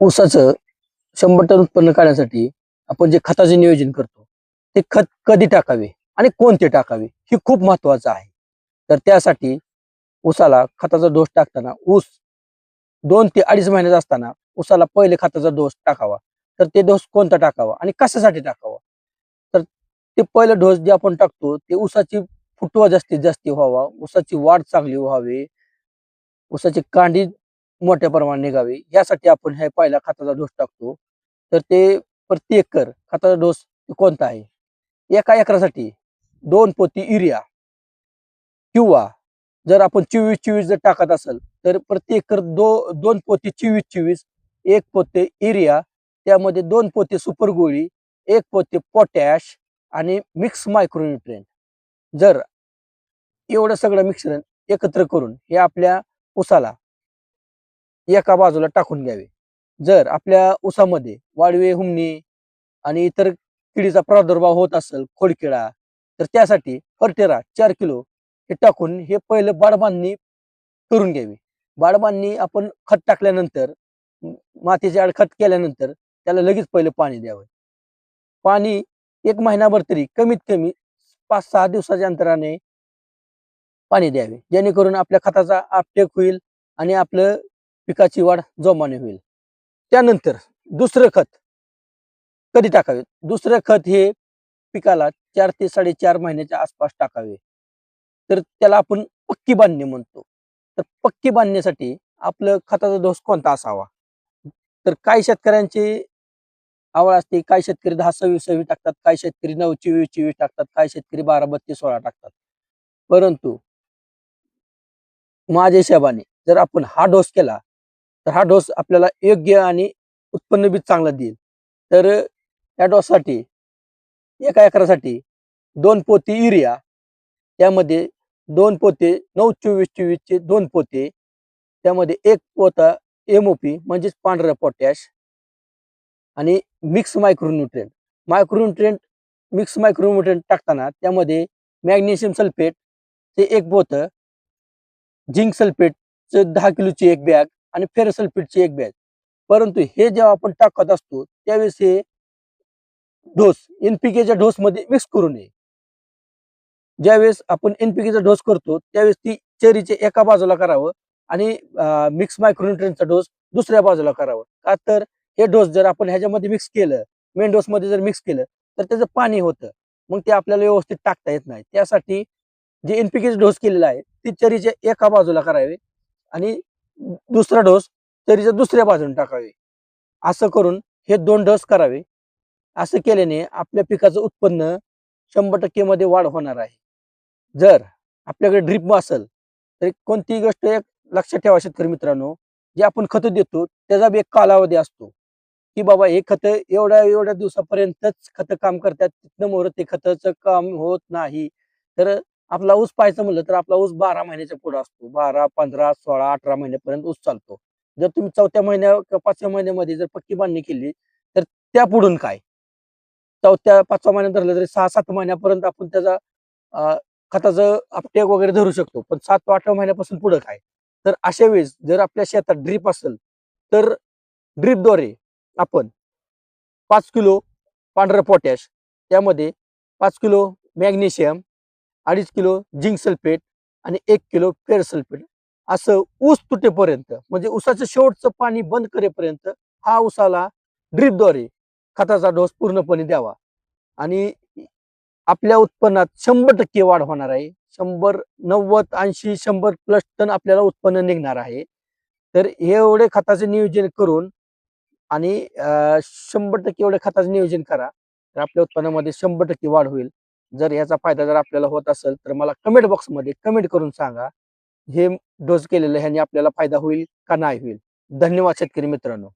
ऊसाचं 100 टन उत्पन्न काढण्यासाठी आपण जे खताचे नियोजन करतो ते खत कधी टाकावे आणि कोणते टाकावे हे खूप महत्वाचं आहे. तर त्यासाठी ऊसाला खताचा डोस टाकताना ऊस 2 ते 2.5 महिन्याचा असताना ऊसाला पहिले खताचा डोस टाकावा. तर ते डोस कोणता टाकावा आणि कशासाठी टाकावा? तर ते पहिलं डोस जे आपण टाकतो ते ऊसाची फुटवा जास्तीत जास्त व्हावा, ऊसाची वाढ चांगली व्हावी, ऊसाची कांडी मोठ्या प्रमाणात निघावी यासाठी आपण हे पहिला खताचा डोस टाकतो. तर ते प्रति एकर खताचा डोस कोणता आहे? एका एकरासाठी 2 पोती युरिया किंवा जर आपण 24-24 जर टाकत असेल तर प्रति एकर 2 पोते 24-24, 1 पोते युरिया, त्यामध्ये 2 पोते सुपर गोळी, 1 पोते पोटॅश आणि मिक्स मायक्रोन्यूट्रिएंट. जर एवढं सगळं मिश्रण एकत्र करून हे आपल्या ऊसाला एका बाजूला टाकून घ्यावे. जर आपल्या ऊसामध्ये वाळवे, हुमणी आणि इतर किडीचा प्रादुर्भाव होत असेल, खोडकिडा, तर त्यासाठी फर्टेरा 4 किलो हे टाकून हे पहिलं बाडबांधणी करून घ्यावी. बाडबांधणी आपण खत टाकल्यानंतर मातीची आड खत केल्यानंतर त्याला लगेच पहिलं पाणी द्यावं. पाणी 1 महिनाभर तरी कमीत कमी 5-6 दिवसाच्या अंतराने पाणी द्यावे, जेणेकरून आपल्या खताचा आपटेक होईल आणि आपलं पिकाची वाढ जोमाने होईल. त्यानंतर दुसरं खत कधी टाकावे? दुसरं खत हे पिकाला 4 ते 4.5 महिन्याच्या आसपास टाकावे. तर त्याला आपण पक्की बांधणी म्हणतो. तर पक्की बांधण्यासाठी आपलं खताचा डोस कोणता असावा? तर काही शेतकऱ्यांची आवड असते, काही शेतकरी 10-26-26 टाकतात, काही शेतकरी 9-24-24 टाकतात, काही शेतकरी 12-32-16 टाकतात. परंतु माझ्या हिशोबाने जर आपण हा डोस केला तर हा डोस आपल्याला योग्य आणि उत्पन्न बी चांगलं देईल. तर या डोससाठी एका एकरासाठी 2 पोती युरिया, त्यामध्ये 2 पोते 9-24-24 चे 2 पोते, त्यामध्ये 1 पोता MOP म्हणजेच पांढरं पोटॅश आणि मिक्स मायक्रोन्यूट्रिएंट. मायक्रोन्यूट्रिएंट मिक्स मायक्रोन्यूट्रिएंट टाकताना त्यामध्ये मॅग्नेशियम सल्फेट ते 1 पोतं, झिंक सल्फेटचं 10 किलोची एक बॅग आणि फेरस सल्फेटची एक बॅग. परंतु हे जेव्हा आपण टाकत असतो त्यावेळेस हे डोस NPKच्या डोसमध्ये मिक्स करू नये. ज्यावेळेस आपण NPKचा डोस करतो त्यावेळेस ती चेरीच्या एका बाजूला करावं आणि मिक्स मायक्रोन्यूट्रिएंटचा डोस दुसऱ्या बाजूला करावं. का तर हे डोस जर आपण ह्याच्यामध्ये मिक्स केलं, मेन डोसमध्ये जर मिक्स केलं तर त्याचं पाणी होतं. मग ते आपल्याला व्यवस्थित टाकता येत नाही. त्यासाठी जे NPKचा डोस केलेला आहे ती चरीच्या एका बाजूला करावे आणि दुसरा डोस चरीच्या दुसऱ्या बाजूने टाकावे. असं करून हे 2 डोस करावे. असं केल्याने आपल्या पिकाचं उत्पन्न 100% मध्ये वाढ होणार आहे. जर आपल्याकडे ड्रिप असेल तर कोणतीही गोष्ट एक लक्षात ठेवा शेतकरी मित्रांनो, जे आपण खतं देतो त्याचा बी एक कालावधी असतो, की बाबा हे खतं एवढ्या एवढ्या दिवसापर्यंतच खतं काम करतात, तिथनं मोर ते खताचं काम होत नाही. तर आपला ऊस पाहायचं म्हणलं तर आपला ऊस 12 महिन्याच्या पुढे असतो. 12, 15, 16, 18 महिन्यापर्यंत ऊस चालतो. जर तुम्ही 4थ्या महिन्या किंवा 5व्या महिन्यामध्ये जर पक्की बांधणी केली तर त्या पुढून काय? 4थ्या-5व्या महिन्यात धरलं तरी 6-7 महिन्यापर्यंत आपण त्याचा खताचं अपटेक वगैरे धरू शकतो. पण 7-8व्या महिन्यापासून पुढं काय? तर अशा वेळेस जर आपल्या शेतात ड्रिप असेल तर ड्रिपद्वारे आपण 5 किलो पांढरं पोटॅश, त्यामध्ये 5 kilo magnesium, 2.5 kilo zinc sulphate आणि 1 किलो फेरस सल्फेट असं ऊस तुटेपर्यंत म्हणजे ऊसाचं शेवटचं पाणी बंद करेपर्यंत हा ऊसाला ड्रिपद्वारे खताचा डोस पूर्णपणे द्यावा आणि आपल्या उत्पन्नात 100% वाढ होणार आहे. 100, 90, 80, 100+ टन आपल्याला उत्पन्न निघणार आहे. तर हे एवढे खताचे नियोजन करून आणि 100% एवढे खताचं नियोजन करा. तर आपल्या उत्पन्नामध्ये 100% वाढ होईल. जर याचा फायदा जर आपल्याला होत असेल तर मला कमेंट बॉक्समध्ये कमेंट करून सांगा. हे डोस केलेलं ह्याने आपल्याला फायदा होईल का नाही होईल? धन्यवाद शेतकरी मित्रांनो.